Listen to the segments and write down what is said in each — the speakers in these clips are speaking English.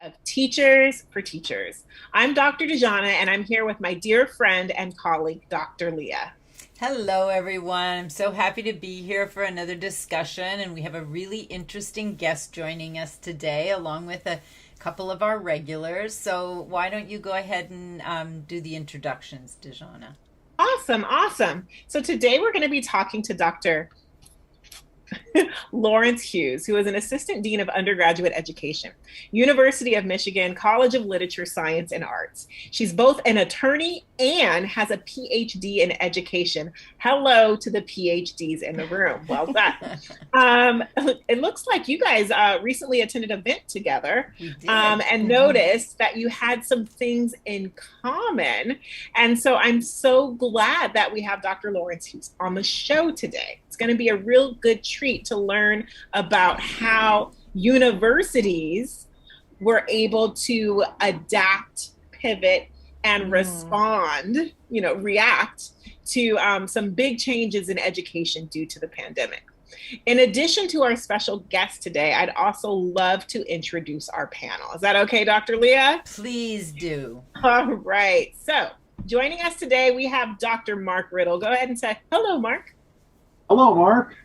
of Teachers for Teachers. I'm Dr. Dejana, and I'm here with my dear friend and colleague, Dr. Leah. Hello, everyone. I'm so happy to be here for another discussion, and we have a really interesting guest joining us today, along with a couple of our regulars. So, why don't you go ahead and do the introductions, Dejana? Awesome, awesome. So today we're going to be talking to Dr. Lawrence-Hughs, who is an assistant dean of undergraduate education, University of Michigan College of Literature, Science, and Arts. She's both an attorney and has a PhD in education. Hello to the PhDs in the room. Well done. It looks like you guys recently attended an event together We did. and noticed that you had some things in common. And so I'm so glad that we have Dr. Lawrence-Hughs on the show today. It's going to be a real good treat to learn about how universities were able to adapt, pivot, and respond, react to some big changes in education due to the pandemic. In addition to our special guest today, I'd also love to introduce our panel. Is that okay, Dr. Leah? Please do. All right. So joining us today, we have Dr. Mark Riddle. Go ahead and say hello, Mark. Hello, Mark.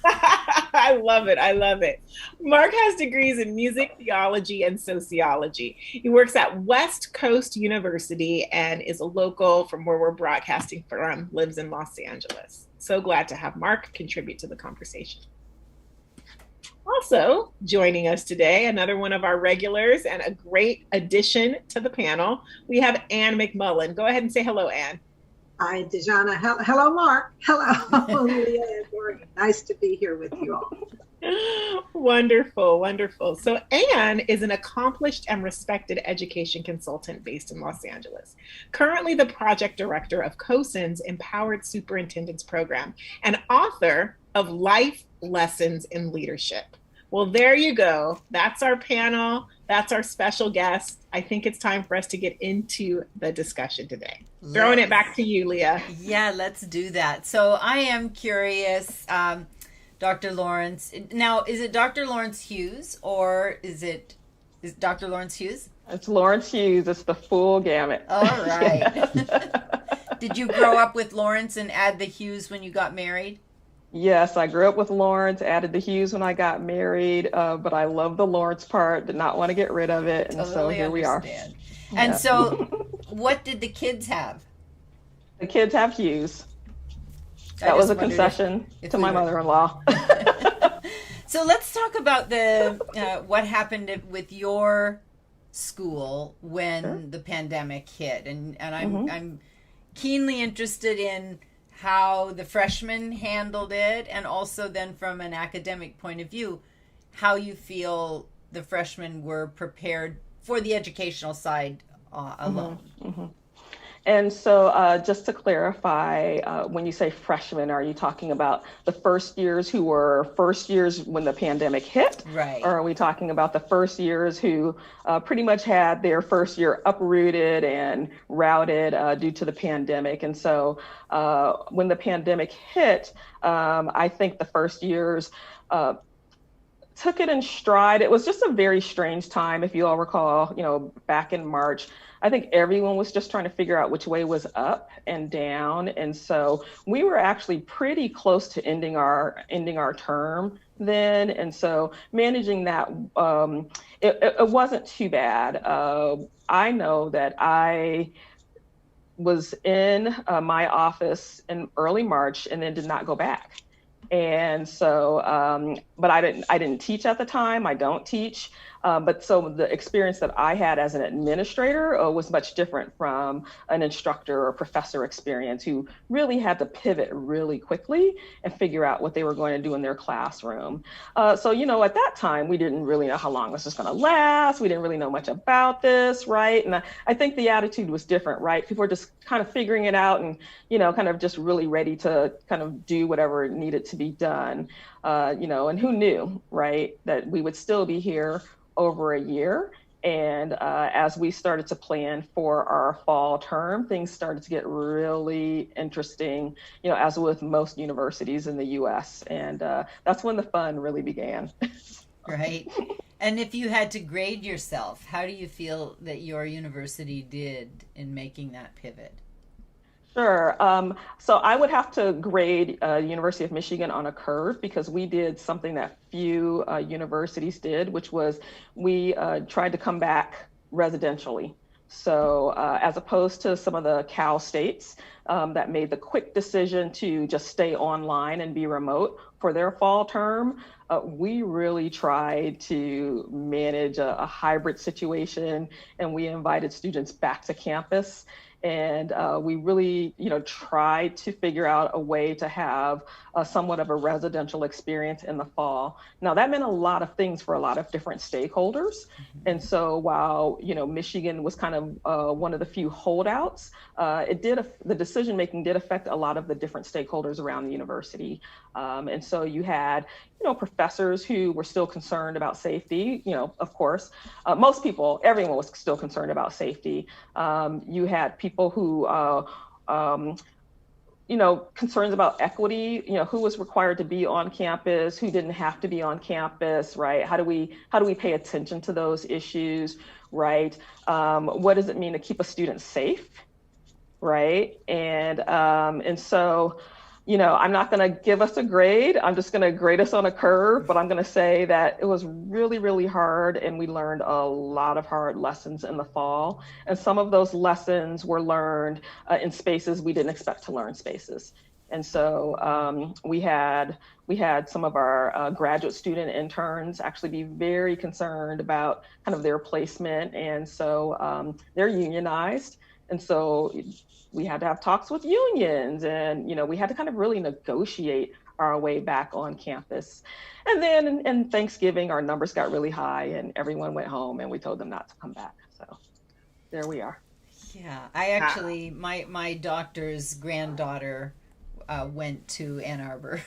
I love it. I love it. Mark has degrees in music, theology, and sociology. He works at West Coast University and is a local from where we're broadcasting from, lives in Los Angeles. So glad to have Mark contribute to the conversation. Also joining us today, another one of our regulars and a great addition to the panel, we have Ann McMullen. Go ahead and say hello, Ann. Hi, Dejana. Hello, Mark. Hello, Leah and Dorine. Nice to be here with you all. Wonderful, wonderful. So Anne is an accomplished and respected education consultant based in Los Angeles. Currently the project director of COSIN's Empowered Superintendents Program and author of Life Lessons in Leadership. Well, there you go. That's our panel. That's our special guest. I think it's time for us to get into the discussion today. Throwing it back to you, Leah. Yeah, let's do that. So I am curious, Dr. Lawrence. Now, is it Dr. Lawrence-Hughs or is Dr. Lawrence-Hughs? It's Lawrence-Hughs. It's the full gamut. All right. Did you grow up with Lawrence and add the Hughes when you got married? Yes, I grew up with Lawrence, added the Hughes when I got married, but I love the Lawrence part, did not want to get rid of it, and so here we are. And so, what did the kids have? The kids have Hughes. That was a concession to my mother-in-law. So let's talk about what happened with your school when the pandemic hit, and I'm keenly interested in how the freshmen handled it, and also then from an academic point of view, how you feel the freshmen were prepared for the educational side alone. And so just to clarify, when you say freshmen, are you talking about the first years who were first years when the pandemic hit? Right. Or are we talking about the first years who pretty much had their first year uprooted and routed due to the pandemic? And so when the pandemic hit, I think the first years took it in stride. It was just a very strange time. If you all recall, back in March, I think everyone was just trying to figure out which way was up and down. And so we were actually pretty close to ending our term then. And so managing that, it wasn't too bad. I know that I was in my office in early March and then did not go back. And so, but I didn't teach at the time. I don't teach. But so the experience that I had as an administrator was much different from an instructor or professor experience who really had to pivot really quickly and figure out what they were going to do in their classroom. So, at that time, we didn't really know how long this was going to last. We didn't really know much about this, right? And I think the attitude was different, right? People were just kind of figuring it out and, kind of just really ready to kind of do whatever needed to be done, and who knew, right, that we would still be here over a year. And as we started to plan for our fall term, things started to get really interesting, as with most universities in the US. And that's when the fun really began. Right. And if you had to grade yourself, how do you feel that your university did in making that pivot? Sure. So I would have to grade University of Michigan on a curve because we did something that few universities did, which was we tried to come back residentially. So as opposed to some of the Cal states that made the quick decision to just stay online and be remote for their fall term, we really tried to manage a hybrid situation, and we invited students back to campus. And we really, tried to figure out a way to have somewhat of a residential experience in the fall. Now, that meant a lot of things for a lot of different stakeholders. And so while, Michigan was kind of one of the few holdouts, the decision making did affect a lot of the different stakeholders around the university. And so you had, professors who were still concerned about safety, of course. Most people, everyone was still concerned about safety. You had people who, concerns about equity, who was required to be on campus, who didn't have to be on campus, right? How do we pay attention to those issues, right? What does it mean to keep a student safe, right? And so, I'm not going to give us a grade. I'm just going to grade us on a curve, but I'm going to say that it was really, really hard, and we learned a lot of hard lessons in the fall. And some of those lessons were learned in spaces we didn't expect to learn spaces. And so we had some of our graduate student interns actually be very concerned about kind of their placement. And so they're unionized. And so we had to have talks with unions, and we had to kind of really negotiate our way back on campus. And then in Thanksgiving, our numbers got really high and everyone went home, and we told them not to come back. So there we are. Yeah, I actually, my doctor's granddaughter went to Ann Arbor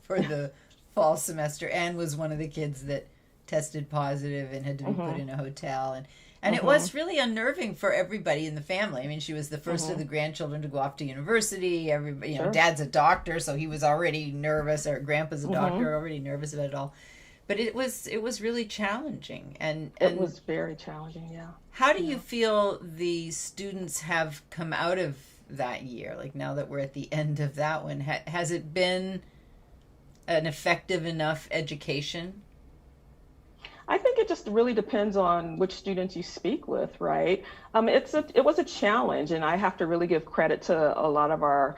for the fall semester and was one of the kids that tested positive and had to be put in a hotel. And it was really unnerving for everybody in the family. I mean, she was the first of the grandchildren to go off to university. Everybody, Sure. Dad's a doctor, so he was already nervous, or Grandpa's a doctor, already nervous about it all. But it was really challenging. And it was very challenging, yeah. How do you feel the students have come out of that year? Like, now that we're at the end of that one, has it been an effective enough education? I think it just really depends on which students you speak with, right? It was a challenge, and I have to really give credit to a lot of our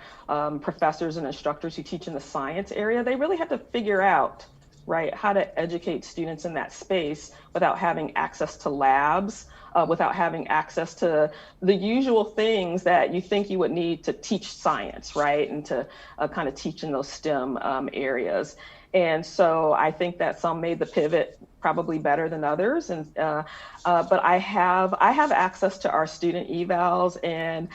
professors and instructors who teach in the science area. They really had to figure out, right, how to educate students in that space without having access to labs, without having access to the usual things that you think you would need to teach science, right, and to kind of teach in those STEM areas. And so I think that some made the pivot probably better than others. And but I have access to our student evals, and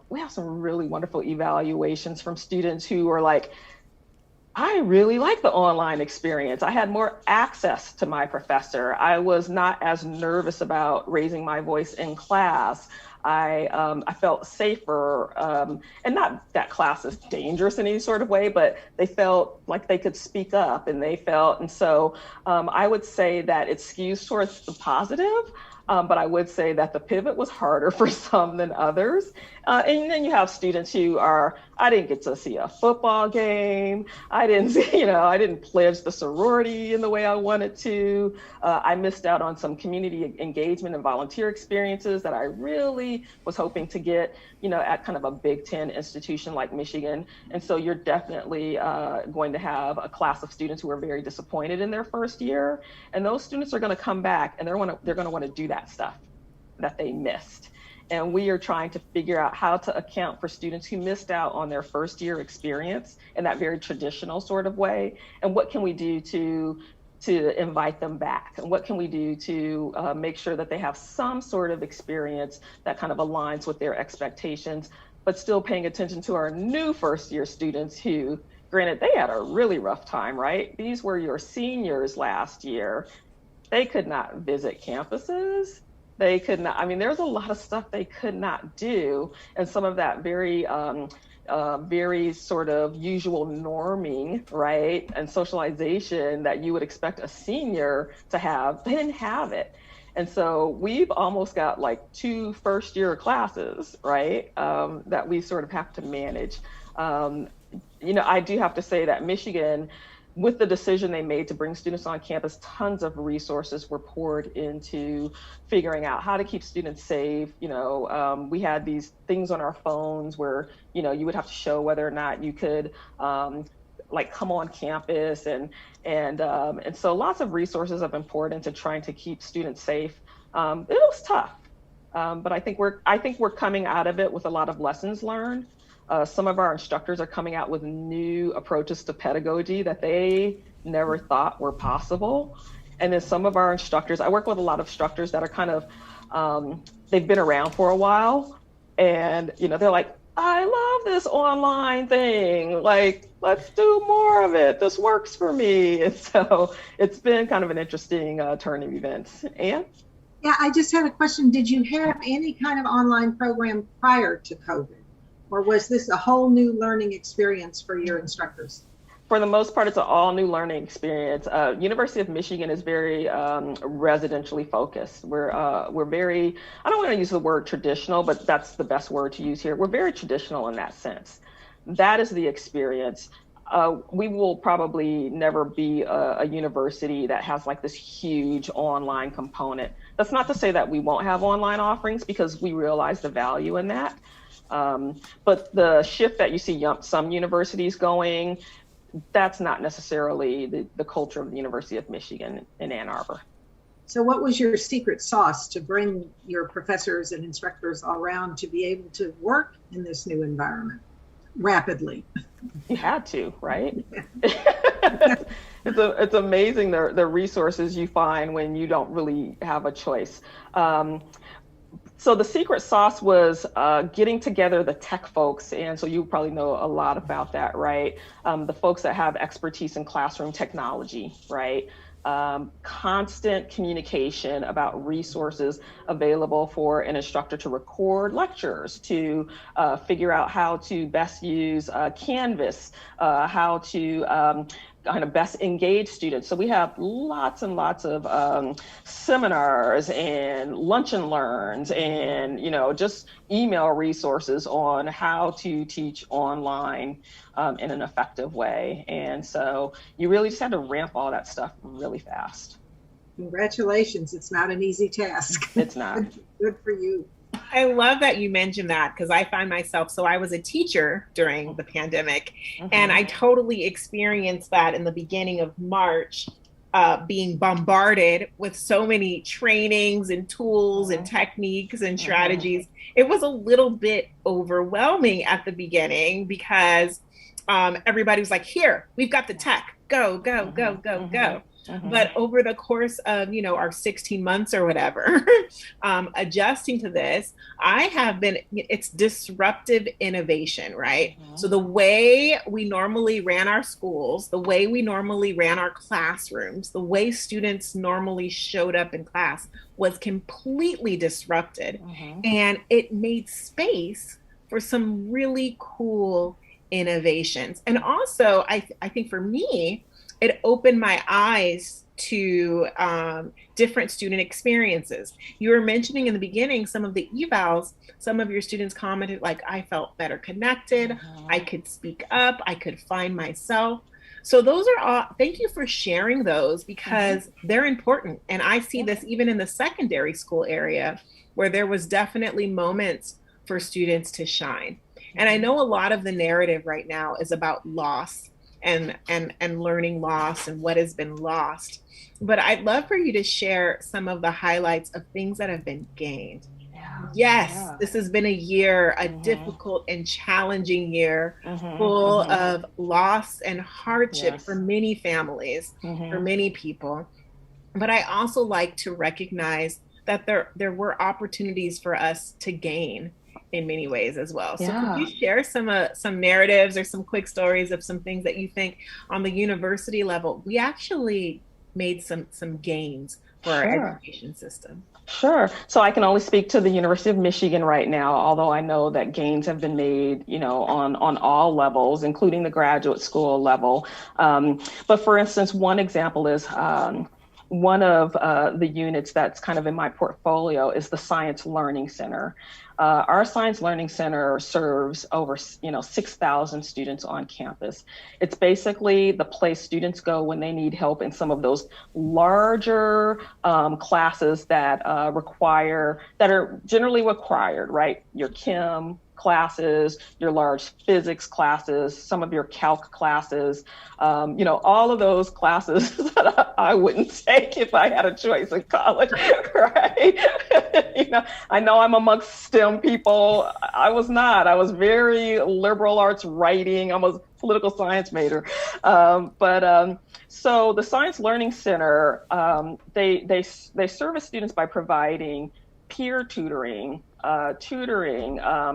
we have some really wonderful evaluations from students who are like, I really like the online experience. I had more access to my professor. I was not as nervous about raising my voice in class. I felt safer, and not that class is dangerous in any sort of way, but they felt like they could speak up, and so I would say that it skews towards the positive. But I would say that the pivot was harder for some than others. And then you have students who I didn't get to see a football game. I didn't pledge the sorority in the way I wanted to. I missed out on some community engagement and volunteer experiences that I really was hoping to get, at kind of a Big Ten institution like Michigan. And so you're definitely going to have a class of students who are very disappointed in their first year. And those students are going to come back, and they're going to want to do that stuff that they missed. And we are trying to figure out how to account for students who missed out on their first year experience in that very traditional sort of way. And what can we do to invite them back? And what can we do to make sure that they have some sort of experience that kind of aligns with their expectations, but still paying attention to our new first year students who, granted, they had a really rough time, right? These were your seniors last year. They could not visit campuses. They could not, there's a lot of stuff they could not do. And some of that very very sort of usual norming, right, and socialization that you would expect a senior to have. They didn't have it. And so we've almost got like 2 first-year classes, right, that we sort of have to manage. I do have to say that Michigan, with the decision they made to bring students on campus, tons of resources were poured into figuring out how to keep students safe. We had these things on our phones where, you would have to show whether or not you could come on campus, and so lots of resources have been poured into trying to keep students safe. It was tough, but I think we're coming out of it with a lot of lessons learned. Some of our instructors are coming out with new approaches to pedagogy that they never thought were possible. And then some of our instructors, I work with a lot of instructors that are kind of, they've been around for a while, and they're like, I love this online thing. Like, let's do more of it. This works for me. And so it's been kind of an interesting turn of events. Anne? Yeah, I just had a question. Did you have any kind of online program prior to COVID? Or was this a whole new learning experience for your instructors? For the most part, it's an all new learning experience. University of Michigan is very residentially focused. We're very, I don't want to use the word traditional, but that's the best word to use here. We're very traditional in that sense. That is the experience. We will probably never be a university that has like this huge online component. That's not to say that we won't have online offerings, because we realize the value in that. But the shift that you see some universities going, that's not necessarily the culture of the University of Michigan in Ann Arbor. So what was your secret sauce to bring your professors and instructors all around to be able to work in this new environment rapidly? You had to, right? It's amazing the resources you find when you don't really have a choice. So the secret sauce was getting together the tech folks. And so you probably know a lot about that, right? The folks that have expertise in classroom technology, right? Constant communication about resources available for an instructor to record lectures, to figure out how to best use Canvas, how to kind of best engage students. So we have lots and lots of seminars and lunch and learns and, just email resources on how to teach online in an effective way. And so you really just had to ramp all that stuff really fast. Congratulations. It's not an easy task. It's not. Good for you. I love that you mentioned that, because I find myself, so I was a teacher during the pandemic, and I totally experienced that in the beginning of March, being bombarded with so many trainings and tools and techniques and strategies. It was a little bit overwhelming at the beginning, because everybody was like, here, we've got the tech, go, go, go, go, go. But over the course of, our 16 months or whatever, adjusting to this, it's disruptive innovation, right? So the way we normally ran our schools, the way we normally ran our classrooms, the way students normally showed up in class was completely disrupted. And it made space for some really cool innovations. And also, I think for me, it opened my eyes to different student experiences. You were mentioning in the beginning some of the evals, some of your students commented like, I felt better connected, I could speak up, I could find myself. So those are all, thank you for sharing those, because they're important. And I see this even in the secondary school area, where there was definitely moments for students to shine. And I know a lot of the narrative right now is about loss and learning loss and what has been lost. But I'd love for you to share some of the highlights of things that have been gained. Yes, this has been a year, a difficult and challenging year, full of loss and hardship for many families, for many people. But I also like to recognize that there were opportunities for us to gain in many ways as well. So could you share some narratives or some quick stories of some things that you think on the university level we actually made some gains for our Sure. education system? Sure. So I can only speak to the University of Michigan right now, although I know that gains have been made, on all levels, including the graduate school level. But for instance, one example is one of the units that's kind of in my portfolio is the Science Learning Center. Our Science Learning Center serves over, 6,000 students on campus. It's basically the place students go when they need help in some of those larger classes that are generally required, right? Your chem classes, your large physics classes, some of your calc classes, all of those classes that I wouldn't take if I had a choice in college, right? I know I'm amongst STEM people. I was not. I was very liberal arts writing. I'm a political science major. So the Science Learning Center, they service students by providing peer tutoring,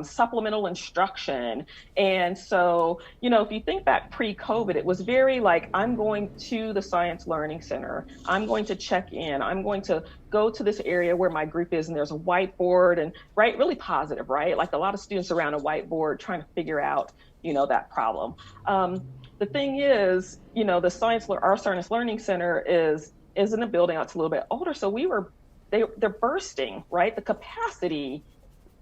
supplemental instruction. And so, if you think back pre-COVID, it was very like, I'm going to the Science Learning Center. I'm going to check in. I'm going to go to this area where my group is, and there's a whiteboard, and right, really positive, right? Like a lot of students around a whiteboard trying to figure out, that problem. The thing is, our Science Learning Center is in a building that's a little bit older. So they're bursting, right? The capacity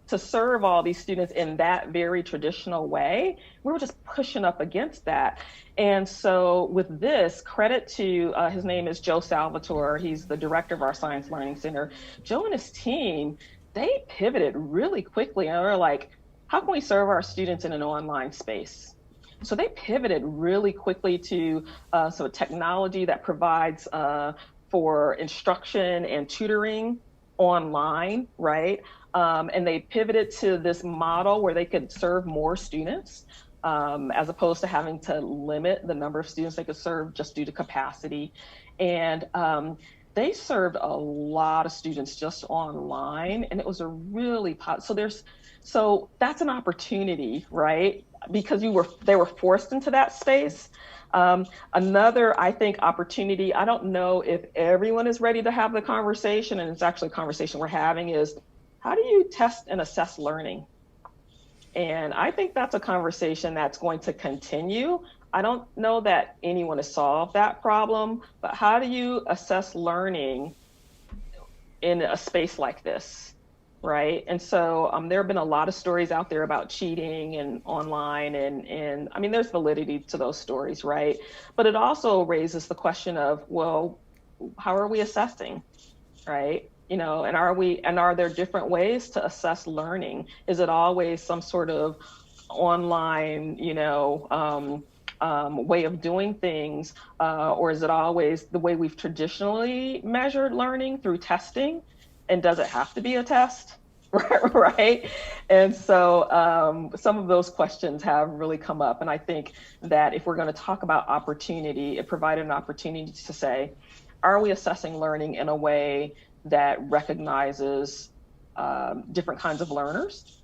to serve all these students in that very traditional way, we were just pushing up against that. And so with this, credit to, his name is Joe Salvatore. He's the director of our Science Learning Center. Joe and his team, they pivoted really quickly, and they're like, how can we serve our students in an online space? So they pivoted really quickly to some technology that provides for instruction and tutoring online, right? And they pivoted to this model where they could serve more students, as opposed to having to limit the number of students they could serve just due to capacity. And they served a lot of students just online, and it was a really so that's an opportunity, right? Because they were forced into that space. Another, I think, opportunity, I don't know if everyone is ready to have the conversation, and it's actually a conversation we're having, is how do you test and assess learning? And I think that's a conversation that's going to continue. I don't know that anyone has solved that problem, but how do you assess learning in a space like this? Right. And so there have been a lot of stories out there about cheating and online, and I mean, there's validity to those stories, right? But it also raises the question of, well, how are we assessing, right? And are there different ways to assess learning? Is it always some sort of online, way of doing things, or is it always the way we've traditionally measured learning through testing? And does it have to be a test? Right. And so some of those questions have really come up. And I think that if we're going to talk about opportunity, it provided an opportunity to say, are we assessing learning in a way that recognizes different kinds of learners?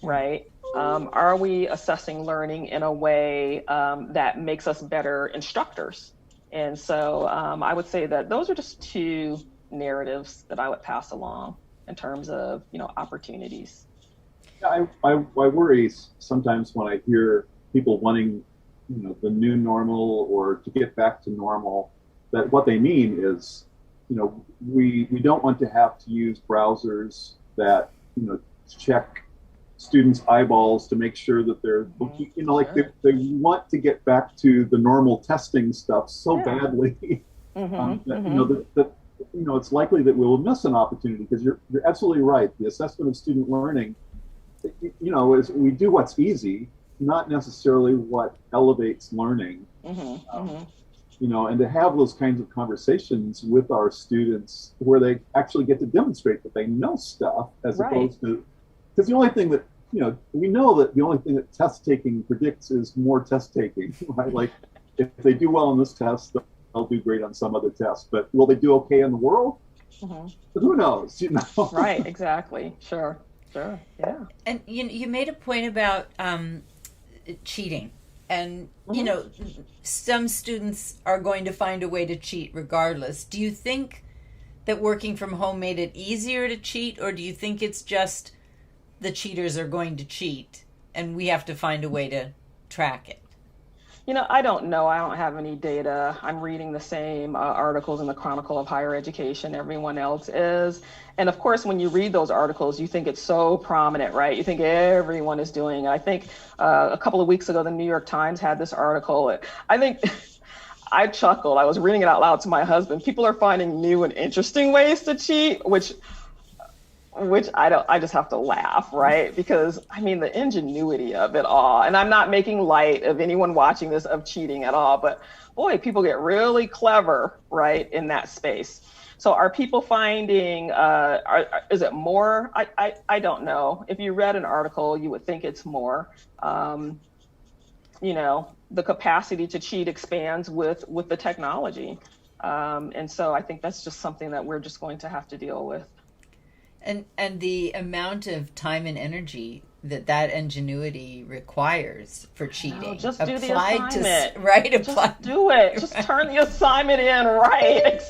Right. Are we assessing learning in a way that makes us better instructors? And so I would say that those are just two narratives that I would pass along in terms of, opportunities. I worry sometimes when I hear people wanting, the new normal or to get back to normal, that what they mean is, we don't want to have to use browsers that, check students' eyeballs to make sure that they're, like they want to get back to the normal testing stuff so badly that it's likely that we'll miss an opportunity, because you're absolutely right. The assessment of student learning, is we do what's easy, not necessarily what elevates learning. And to have those kinds of conversations with our students where they actually get to demonstrate that they know stuff, as opposed to, because the only thing that, we know that the only thing that test taking predicts is more test taking, right? Like if they do well on this test, they'll do great on some other test, but will they do okay in the world? But who knows, Right, exactly. Sure, yeah. And you made a point about cheating. and you know, some students are going to find a way to cheat regardless. Do you think that working from home made it easier to cheat, or do you think it's just the cheaters are going to cheat and we have to find a way to track it? You know, I don't know. I don't have any data. I'm reading the same articles in the Chronicle of Higher Education everyone else is. And of course, when you read those articles, you think it's so prominent, right? You think everyone is doing it. I think a couple of weeks ago, the New York Times had this article. I think I chuckled. I was reading it out loud to my husband. People are finding new and interesting ways to cheat, which I just have to laugh, right? Because I mean, the ingenuity of it all, and I'm not making light of anyone watching this of cheating at all, but boy, people get really clever, right, in that space. So are people finding, is it more? I don't know. If you read an article, you would think it's more. You know, the capacity to cheat expands with the technology. And so I think that's just something that we're just going to have to deal with. And the amount of time and energy that ingenuity requires for cheating. Just do the assignment. Just do it. Just turn the assignment in, right?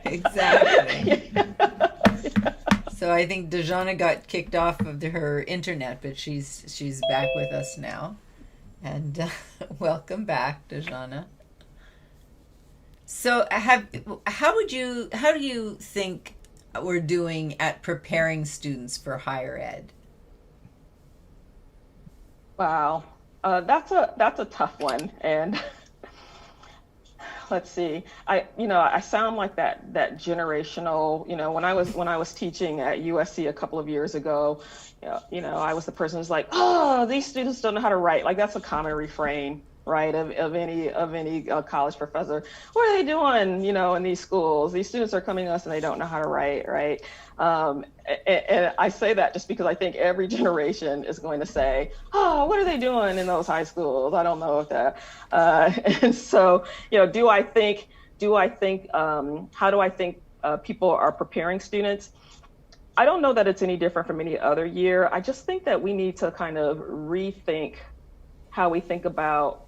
Exactly. Exactly. So I think Dejana got kicked off of her internet, but she's back with us now. And welcome back, Dejana. So how do you think we're doing at preparing students for higher ed? Wow, that's a tough one, and let's see. I sound like that generational. You know, when I was teaching at USC a couple of years ago, you know, I was the person who's like, oh, these students don't know how to write. Like that's a common refrain, right, of any college professor. What are they doing, you know, in these schools? These students are coming to us and they don't know how to write, right? And I say that just because I think every generation is going to say, oh, what are they doing in those high schools? I don't know if that. And so, you know, how do I think people are preparing students? I don't know that it's any different from any other year. I just think that we need to kind of rethink how we think about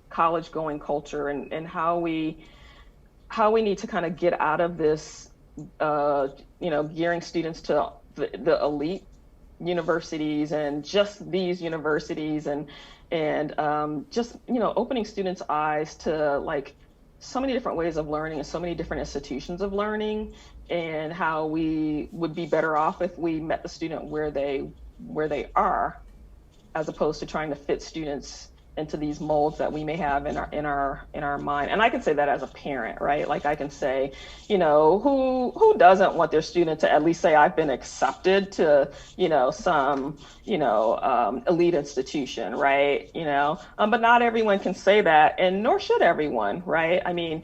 college going culture and how we need to kind of get out of this, you know, gearing students to the elite universities and just these universities and just, you know, opening students' eyes to like so many different ways of learning and so many different institutions of learning, and how we would be better off if we met the student where they are, as opposed to trying to fit students into these molds that we may have in our mind. And I can say that as a parent, right? Like I can say, you know, who doesn't want their student to at least say, I've been accepted to, you know, some, you know, elite institution, right? You know, but not everyone can say that, and nor should everyone, right? I mean,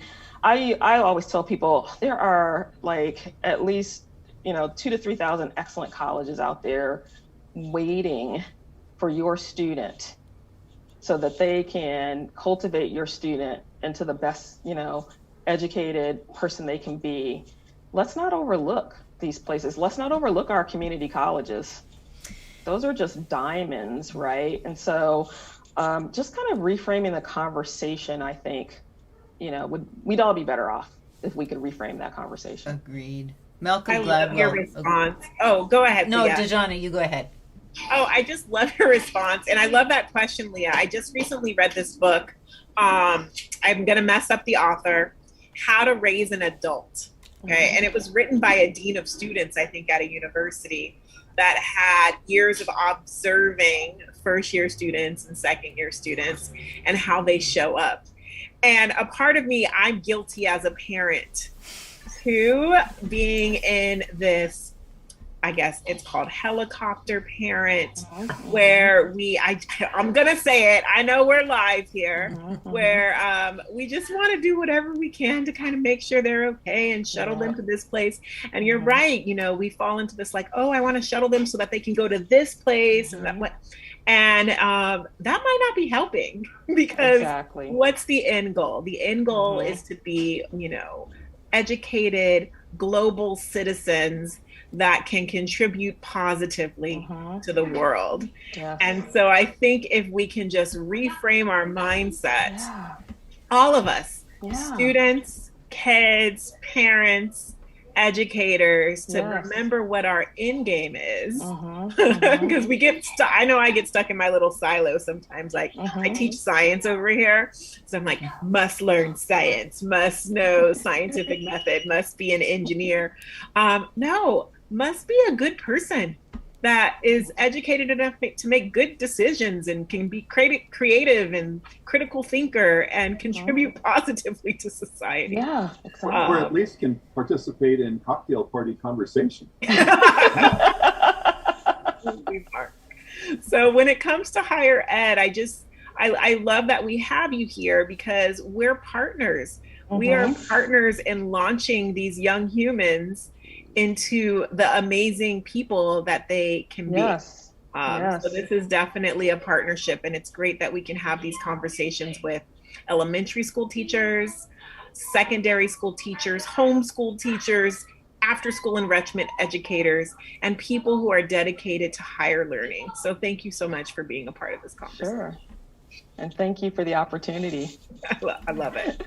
I always tell people there are like at least, you know, 2,000 to 3,000 excellent colleges out there waiting for your student so that they can cultivate your student into the best, you know, educated person they can be. Let's not overlook these places. Let's not overlook our community colleges. Those are just diamonds, right? And so just kind of reframing the conversation, I think, you know, we'd all be better off if we could reframe that conversation. Agreed. Malcolm I Gladwell. love your response. Oh, go ahead. No, Leah. Dejana, you go ahead. Oh, I just love your response. And I love that question, Leah. I just recently read this book. I'm going to mess up the author, How to Raise an Adult. Okay. And it was written by a dean of students, I think, at a university that had years of observing first-year students and second-year students and how they show up. And a part of me, I'm guilty as a parent too, being in this, I guess it's called helicopter parent, where I'm going to say it, I know we're live here, where we just want to do whatever we can to kind of make sure they're okay and shuttle them to this place. And you're right, you know, we fall into this like, oh, I want to shuttle them so that they can go to this place and that what. And that might not be helping, because what's the end goal? The end goal is to be, you know, educated, global citizens that can contribute positively to the world. Yes. And so I think if we can just reframe our mindset, all of us, students, kids, parents, educators, to remember what our end game is, because we get stuck. I know I get stuck in my little silo sometimes. Like I teach science over here, so I'm like, must learn science, must know scientific method, must be an engineer. No, must be a good person that is educated enough to make good decisions and can be creative and critical thinker and contribute positively to society. Yeah, exactly. Or at least can participate in cocktail party conversation. So when it comes to higher ed, I love that we have you here because we're partners. We are partners in launching these young humans into the amazing people that they can be. So this is definitely a partnership, and it's great that we can have these conversations with elementary school teachers, secondary school teachers, homeschool teachers, after school enrichment educators, and people who are dedicated to higher learning. So thank you so much for being a part of this conversation. Sure. And thank you for the opportunity. I love it.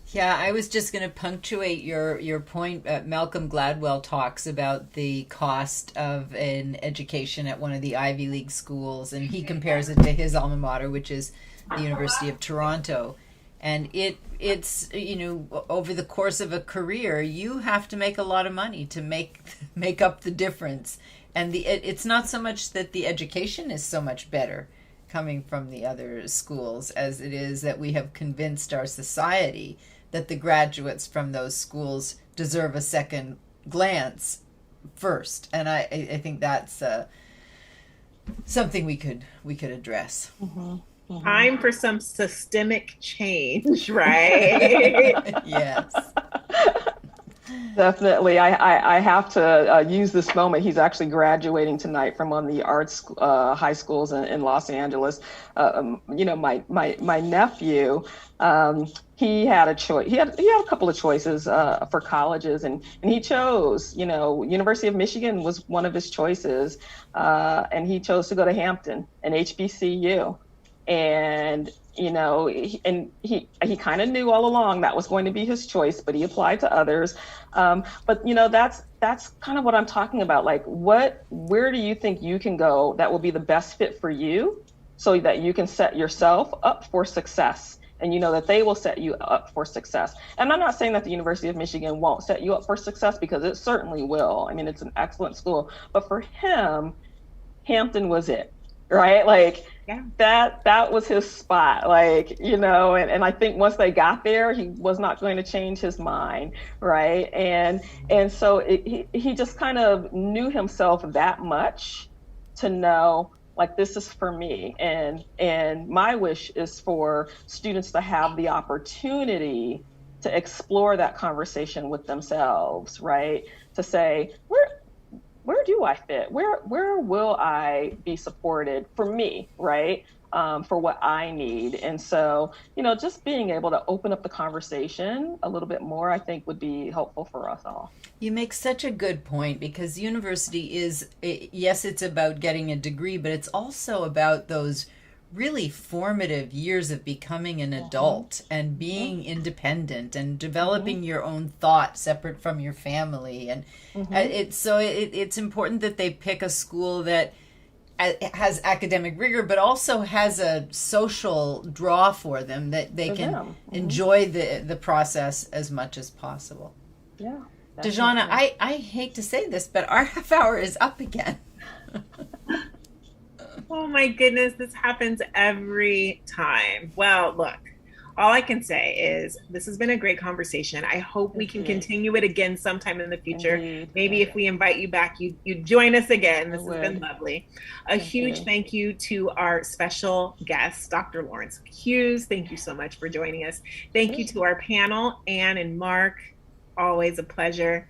Yeah, I was just going to punctuate your point. Malcolm Gladwell talks about the cost of an education at one of the Ivy League schools, and he compares it to his alma mater, which is the University of Toronto. And it's over the course of a career, you have to make a lot of money to make up the difference. And it's not so much that the education is so much better coming from the other schools as it is that we have convinced our society that the graduates from those schools deserve a second glance first. And I think that's something we could address. Time for some systemic change, right? Yes. Definitely. I have to use this moment. He's actually graduating tonight from one of the arts high schools in Los Angeles. My nephew, he had a choice. He had a couple of choices for colleges, and he chose, University of Michigan was one of his choices, and he chose to go to Hampton and HBCU. And he kind of knew all along that was going to be his choice, but he applied to others. But that's kind of what I'm talking about. Like, where do you think you can go that will be the best fit for you, so that you can set yourself up for success, and that they will set you up for success. And I'm not saying that the University of Michigan won't set you up for success, because it certainly will. I mean, it's an excellent school, but for him, Hampton was it. Right? Like, that was his spot, and I think once they got there, he was not going to change his mind. Right. And so he just kind of knew himself that much to know, like, this is for me. And my wish is for students to have the opportunity to explore that conversation with themselves, right? To say, where do I fit? Where will I be supported for me, right? For what I need. And so, just being able to open up the conversation a little bit more, I think would be helpful for us all. You make such a good point, because university is, yes, it's about getting a degree, but it's also about those really formative years of becoming an adult and being independent and developing your own thought separate from your family. And it's important that they pick a school that has academic rigor, but also has a social draw for them, that they can enjoy the process as much as possible. Yeah. Dejana, I hate to say this, but our half hour is up again. Oh my goodness, this happens every time. Well, look, all I can say is this has been a great conversation. I hope we can continue it again sometime in the future. Indeed. Maybe if we invite you back, you join us again. This has been lovely. A huge thank you to our special guest, Dr. Lawrence-Hughs. Thank you so much for joining us. Thank you to our panel, Anne and Mark. Always a pleasure.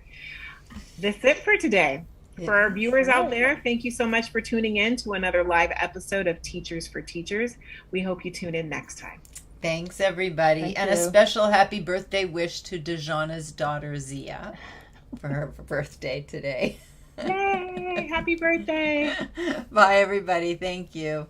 That's it for today. For our viewers out there, thank you so much for tuning in to another live episode of Teachers for Teachers. We hope you tune in next time. Thanks, everybody. Thank and you. A special happy birthday wish to Dejana's daughter, Zia. for her birthday today. Yay! Happy birthday! Bye, everybody. Thank you.